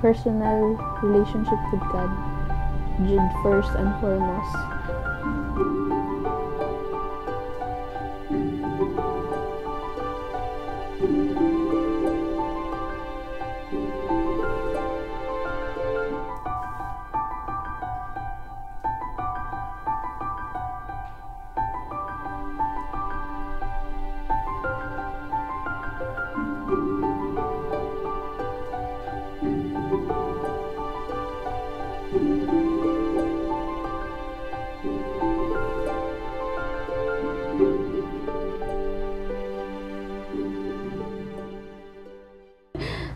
personal relationship with God, Jude first and foremost.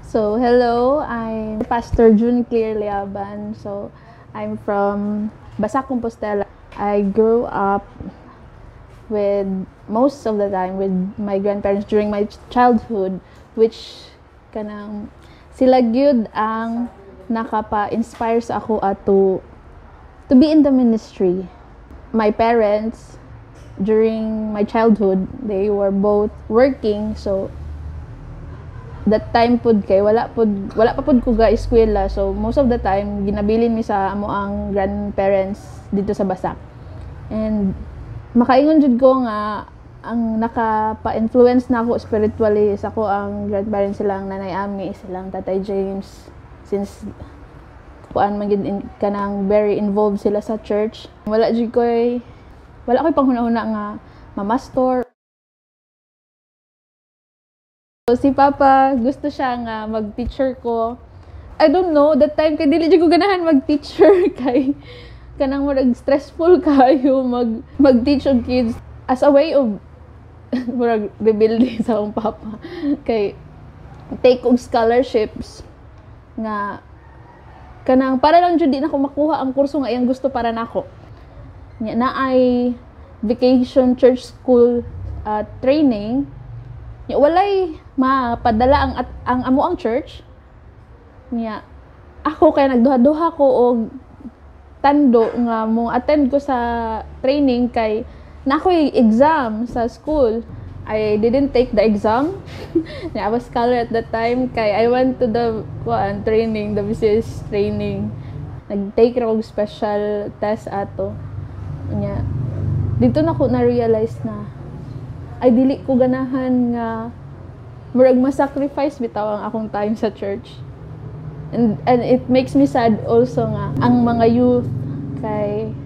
So, hello, I'm Pastor June Claire Leaban. So, I'm from Basak, Compostela. I grew up with, most of the time, with my grandparents during my childhood, which kanang sila gyud ang nakapa-inspire sa ako to be in the ministry. My parents, during my childhood, they were both working, so that time pud kay wala pa pud ko ga eskwela, so most of the time ginabilin mi sa amo ang grandparents dito sa Basak. And makaingon jud ko nga ang nakapa-influence na ako spiritually sa ko ang grandparents, silang Nanay Ami, silang Tatay James, since kuan man gid kanang very involved sila sa church. Wala ko'y panghuna-huna nga mamastor. So, si Papa, gusto siya nga mag-teacher ko. I don't know, that time kay dili ko ganahan mag-teacher kay kanang murag stressful kayo mag-teach og kids as a way of murag rebuilding sa akong papa. Kay take og scholarships nga kanang para lang jud di na ko makuha ang kurso nga iyang gusto para nako. Nya naay vacation church school training. Nya walay mapadala ang amo ang church. Nya ako kay nagduha-duha ko og tando nga mo attend ko sa training kay na ako'y exam sa school. I didn't take the exam. I was scholar at that time kay I went to the training, the BCS training. Nag-take ra og special test ato. Nya dito na ko na-realize na ay dili ko ganahan nga murag ma-sacrifice bitaw ang akong time sa church. And it makes me sad also nga ang mga youth kay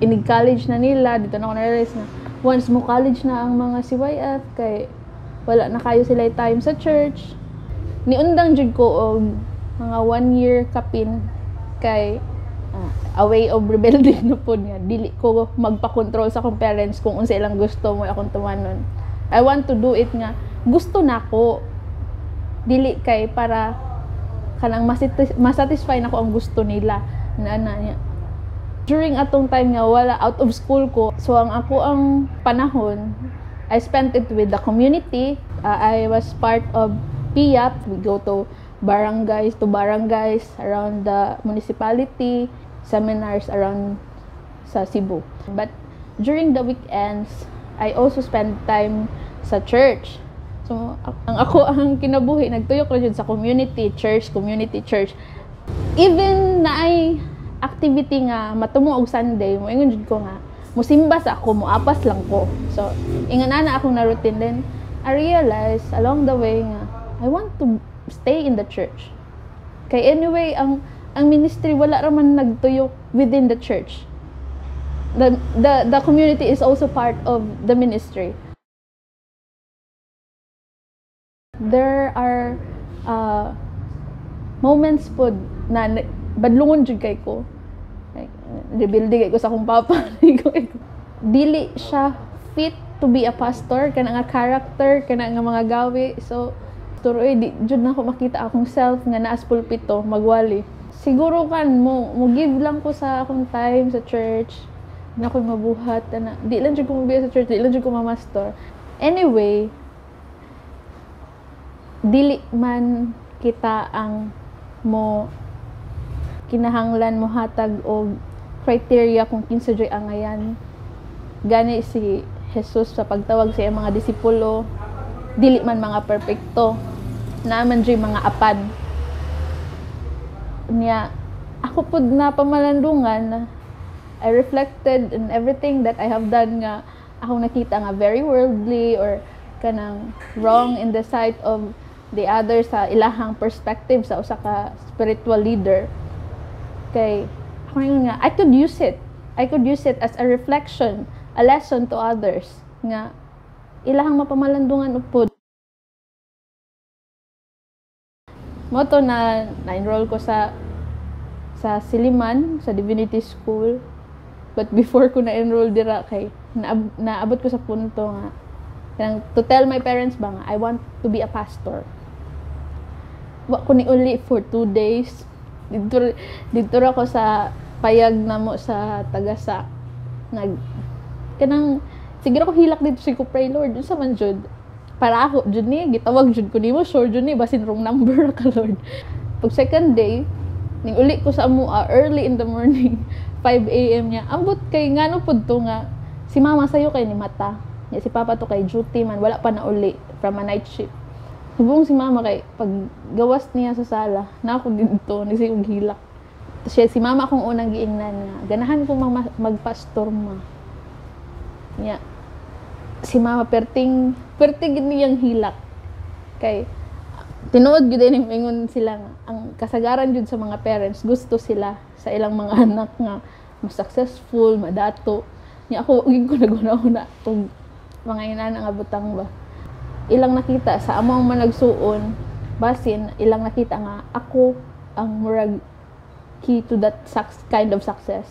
inig-college na nila, dito na ko na-realize na once mo college na ang mga CYF kay wala na kayo sila time sa church. Niundang jud ko og mga 1 year kapin kay a way of rebuilding na po nga. Dili ko magpa-control sa akong parents kung unsa ilang gusto mo akong tumanon. I want to do it nga. Gusto na ko. Dili kay para kanang masatisfy na ko ang gusto nila. Niya. During atong time nga, wala out of school ko. So, ang panahon, I spent it with the community. I was part of PIAP. We go to barangays around the municipality, seminars around sa Cebu. But during the weekends, I also spend time sa church. So, ang kinabuhi, nagtuyok na dyan sa community church. Even na ay activity nga matumo og Sunday, moingon jud ko nga musimba sa ako, muapas lang ko. So, ingana akong na routine. Then I realized along the way nga I want to stay in the church. Kay anyway, ang ministry wala ra man nagtuyok within the church. The community is also part of the ministry. There are moments po na badlungon jud kay ko. Like, rebuilding ko sa akong papa. Dili siya fit to be a pastor, kana nga character, kana nga mga gawi. So, turoy, di jud na ko makita akong self nga naas pulpito, magwali. Siguro mo give lang ko sa akong time sa church. Na ako'y mabuhat. Di lang jud ko mabuhat sa church, di lang jud ko mamastor. Anyway, dili man kita ang mo kinahanglan mo hatag og criteria kung kinsa joy angayan. Gani si Jesus sa pagtawag sa iyang mga disipulo, dili man mga perpekto, naman joy mga apad. niya ako pud na pamalandungan. I reflected in everything that I have done nga ako nakita nga very worldly or kanang wrong in the sight of the other sa ilahang perspective sa usa ka spiritual leader. Kay ako nga I could use it as a reflection, a lesson to others nga ilahang mapamalandungan upod. Mo to na-enroll ko sa Siliman, sa Divinity School. But before ko na-enroll dira kay naabot ko sa punto nga to tell my parents ba nga I want to be a pastor. Wa ko ni uli for 2 days. Dito ako sa payag namo sa Tagasa. Kanang siguro ko hilak dito si ko pray Lord unsa man jud para ako jud ni gitawag jud ko nimo sure jud ni basin wrong number ka Lord. Pag second day ning uli ko sa amua early in the morning 5 a.m. niya ambot kay ngano pud to nga si mama sayo kay ni mata ya si papa to kay duty man wala pa na uli from a night shift. Subong si mama kay pag gawas niya sa sala na ako dito nisi kog hilak. Siya si mama akong unang giingnan nga ganahan ko magpastor ma. Ya si mama perting niyang hilak kay tinuod gyud ni ingon sila nga ang kasagaran jud sa mga parents gusto sila sa ilang mga anak nga mas successful, madato. Nya ako uging ko naguna-una tong mga inana nga butang ba. Ilang nakita sa among managsuon basin ilang nakita nga ako ang murag key to that kind of success.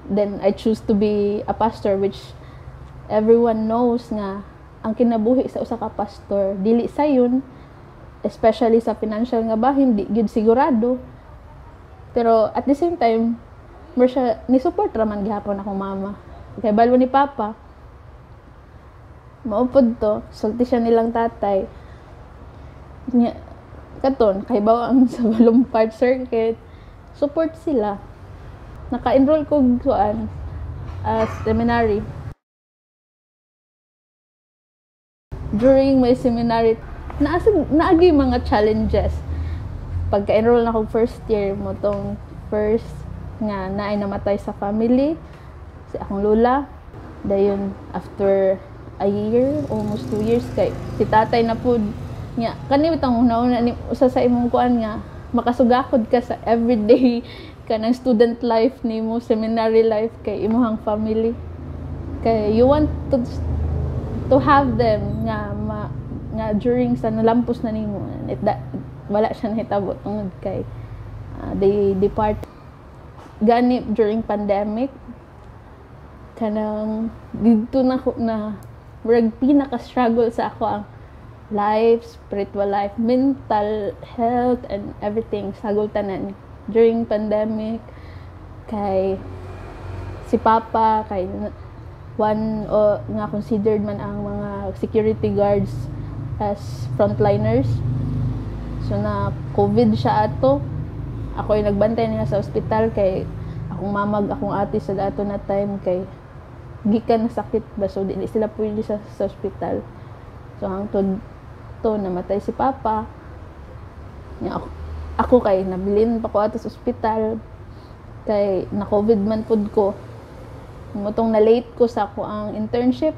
Then I choose to be a pastor which everyone knows nga ang kinabuhi sa usa ka pastor dili sayon especially sa financial nga ba hindi gyud sigurado pero at the same time mer siya ni support ra man gihapon akong mama kay balo ni papa maupod to sulti siya nilang tatay nya katon kay bawang sa Balumpard Circuit support sila naka-enroll ko kuan seminary. During my seminary naagi mga challenges. Pagka-enroll na akong first year mo tong first nga naay namatay sa family si akong lola. Dayon after a year, almost 2 years kay si tatay na pud nya kani bitang una ni usa sa imong kuan nga makasugakod ka sa everyday kanang student life nimo, seminary life kay imong family. Kay you want to have them nga during sa nalampos na nimo wala siya nahitabo tungod kay they depart gani during pandemic kanang dito na murag pinaka struggle sa ako ang life, spiritual life, mental health and everything sagol tanan during pandemic kay si papa kay one nga considered man ang mga security guards as frontliners. So na COVID siya ato. Ako ay nagbantay niya sa ospital kay akong mamag, akong ate sa dato na time kay gikan na sakit ba so dili sila pwede sa ospital. So hangtod to namatay si papa. Nya ako kay nabilin pa ko ato sa ospital kay na COVID man pud ko. Mutong na late ko sa ako ang internship.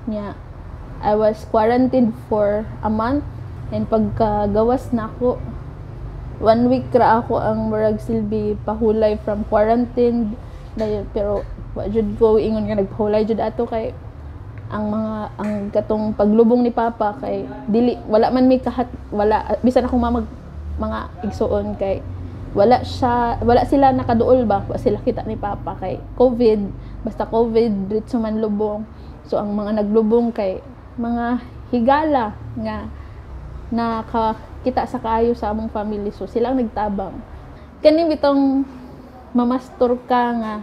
Nya I was quarantined for a month and pagkagawas na ako 1 week ra ako ang murag silbi pahulay from quarantine dayon pero wa jud ko ingon nga nagpahulay jud ato kay ang katong paglubong ni papa kay dili wala man mi wala bisan akong mga igsuon kay wala sila nakaduol ba wa sila kita ni papa kay COVID basta COVID diretso man lubong so ang mga naglubong kay mga higala nga nakakita sa kaayo sa among family so silang nagtabang kani bitong mamastor ka nga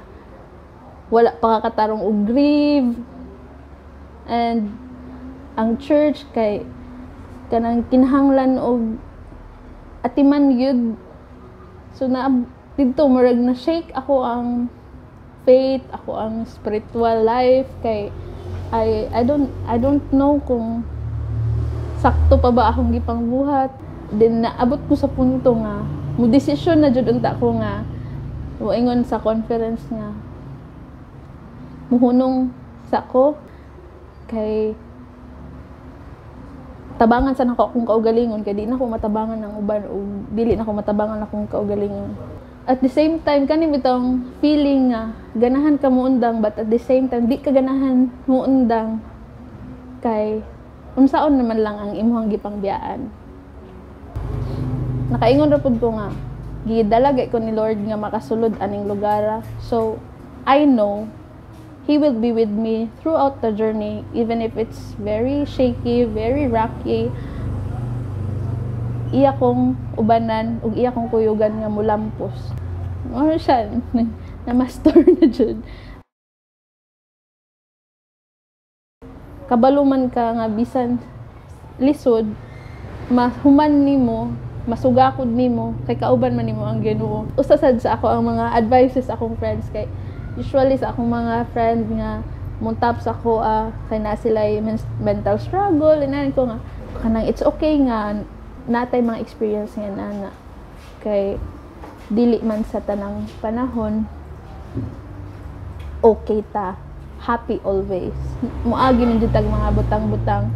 wala pa kakatarong og grieve and ang church kay kanang kinahanglan og atiman gyud so na dito murag na shake ako ang faith ako ang spiritual life kay I don't know kung sakto pa ba akong gipangbuhat. Then naabot ko sa punto nga mo desisyon na jud unta ko nga moingon sa conference nga muhunong sa ko kay tabangan sa nako akong kaugalingon kay di na ko matabangan ng uban o dili na ko matabangan akong kaugalingon. At the same time kani bitong feeling nga ganahan ka muundang but at the same time di ka ganahan muundang kay unsaon naman lang ang imong gipangbiyaan. Nakaingon ra pud ko nga gidalagay ko ni Lord nga makasulod aning lugar. So I know He will be with me throughout the journey, even if it's very shaky, very rocky. Iya kong ubanan, ug iya kong kuyugan nga mulampos. Ano siya, na-master na dyan. Kabaluman ka nga bisan lisod, mahuman nimo, masugakod nimo, kay kauban man nimo ang Ginoo. Usasad sa ako ang mga advices akong friends kay usually sa akong mga friend nga muntap sa ko kay na sila mental struggle inanin ko nga kanang it's okay nga natay mga experience nga nana kay dili man sa tanang panahon okay ta happy always moagi man jud tag mga butang-butang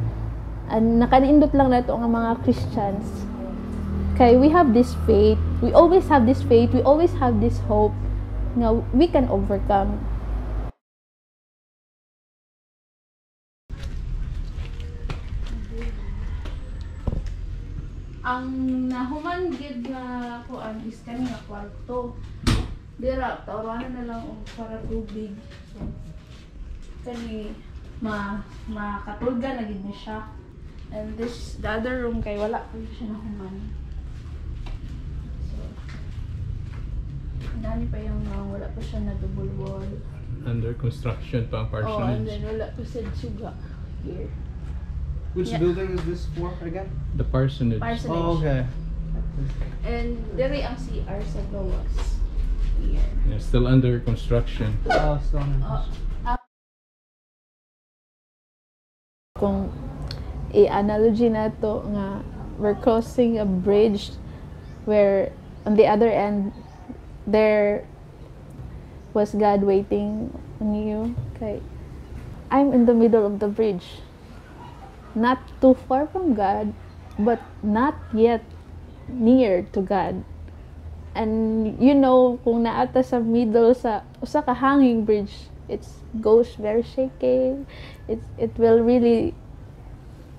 and nakaniindot lang nato nga mga Christians kay we have this faith we always have this hope nga we can overcome. Ang nahuman gid nga kuan is kani nga kwarto. Dira tawanan na lang og para tubig. So, kani makatulga na gid ni siya. And this the other room kay wala pa siya nahuman. Nani pa yung wala pa siya na double wall. Under construction pa ang parsonage. Oh, and then wala pa siya suga here. Which building is this for again? The parsonage. Oh, okay. And dere ang CR sa gawas. Here. Yeah, still under construction. Oh, still on. Kung i-analogy na to nga we're crossing a bridge where on the other end there was God waiting on you. Okay. I'm in the middle of the bridge. Not too far from God, but not yet near to God. And you know, kung naata sa middle sa usa ka hanging bridge, it goes very shaky. It will really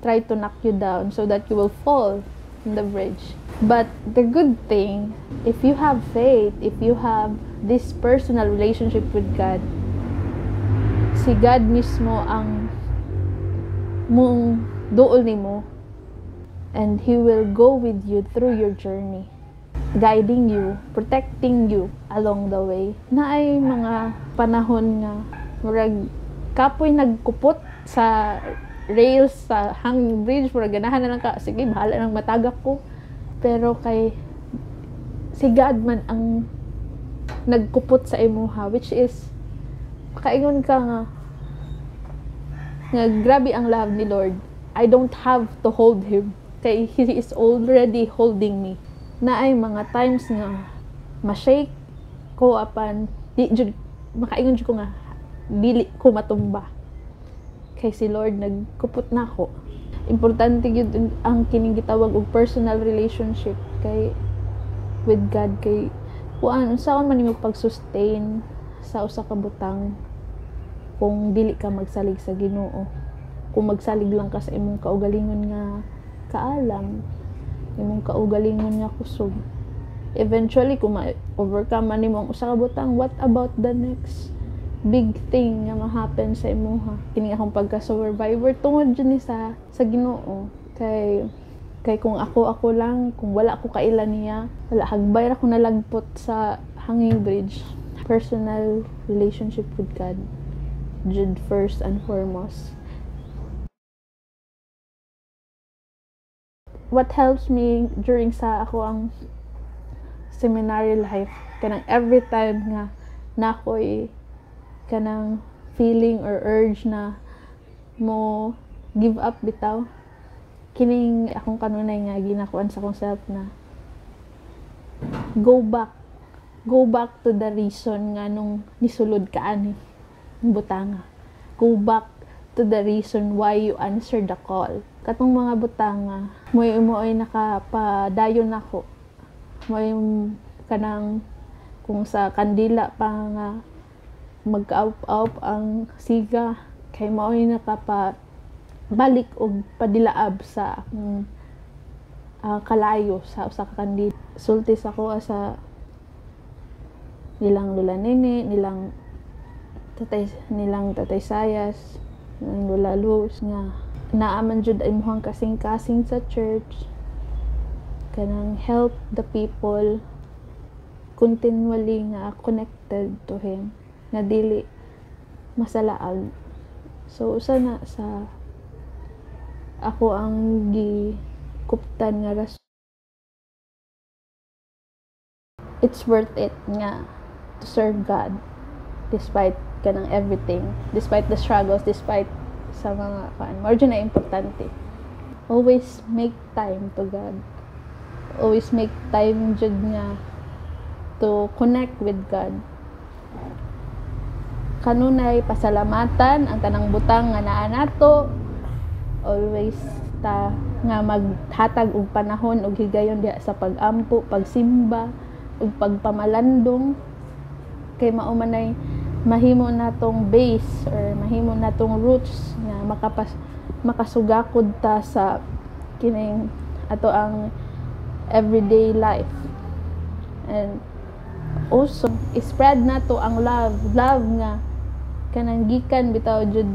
try to knock you down so that you will fall in the bridge. But the good thing, if you have faith, if you have this personal relationship with God, si God mismo ang mong duol nimo, and He will go with you through your journey, guiding you, protecting you along the way. Naay mga panahon nga murag kapoy nagkupot sa rails sa hanging bridge, murag ganahan na lang ka, sige bahala nang matagak ko. Pero kay si God man ang nagkupot sa imuha, which is kaingon ka nga grabe ang love ni Lord. I don't have to hold Him kay He is already holding me. Naay mga times nga ma-shake ko apan di jud makaingon jud ko nga dili ko matumba kay si Lord nagkupot na ako. Importante gyud ang kining gitawag og personal relationship kay with God kay kuan unsaon man nimo pag-sustain sa usa ka butang kung dili ka magsalig sa Ginoo. Kung magsalig lang ka sa imong kaugalingon nga kaalam, imong kaugalingon nga kusog. Eventually kung ma-overcome man nimo ang usa ka butang, what about the next big thing nga ma-happen sa imuha? Kini akong pagka-survivor tungod dyan sa Ginoo. Kay kung ako lang, kung wala ko kailan niya, wala hagbay ra ko nalagpot sa hanging bridge. Personal relationship with God, jud first and foremost. What helps me during sa ako ang seminary life, kanang every time nga nakoy kanang feeling or urge na mo give up bitaw, kining akong kanunay nga ginakuan sa akong self na go back to the reason nga nung nisulod ka ani butanga. Go back to the reason why you answered the call. Katong mga butanga, mo ay nakapadayon nako. Mo kanang kung sa kandila pa nga mag-aup ang siga kay mo ay nakapabalik og padilaab sa akong kalayo sa usa ka kandila. Sultis ako sa nilang Lola Nene, nilang tatay Sayas, nilang Lola Luz nga naaman jud imuhang kasing-kasing sa church kanang help the people continually nga connected to him na dili masalaag. So usa na sa ako ang gikuptan nga rason. It's worth it nga to serve God despite kanang everything, despite the struggles, despite sa mga more na importante. Always make time to God. Always make time jud nga to connect with God. Kanunay pasalamatan ang tanang butang nga naa nato. Always ta nga maghatag og panahon og higayon diha sa pag-ampo, pagsimba, ug pagpamalandong kay mao manay mahimo natong base or mahimo natong roots nga makasugakod ta sa kining ato ang everyday life. And also spread nato ang love nga kanang gikan bitaw jud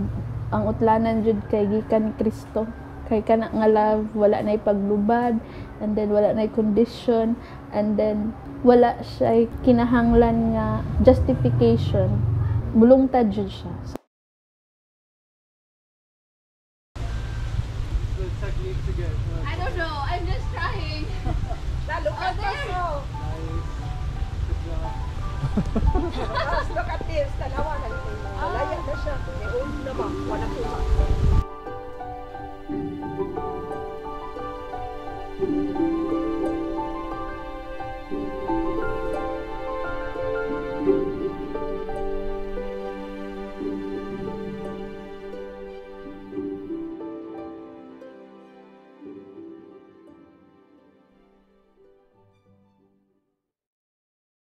ang utlanan jud kay gikan ni Kristo. Kay kana nga love wala nay paglubad, and then wala nay condition, and then wala siya kinahanglan nga justification. Bulungtad jud siya.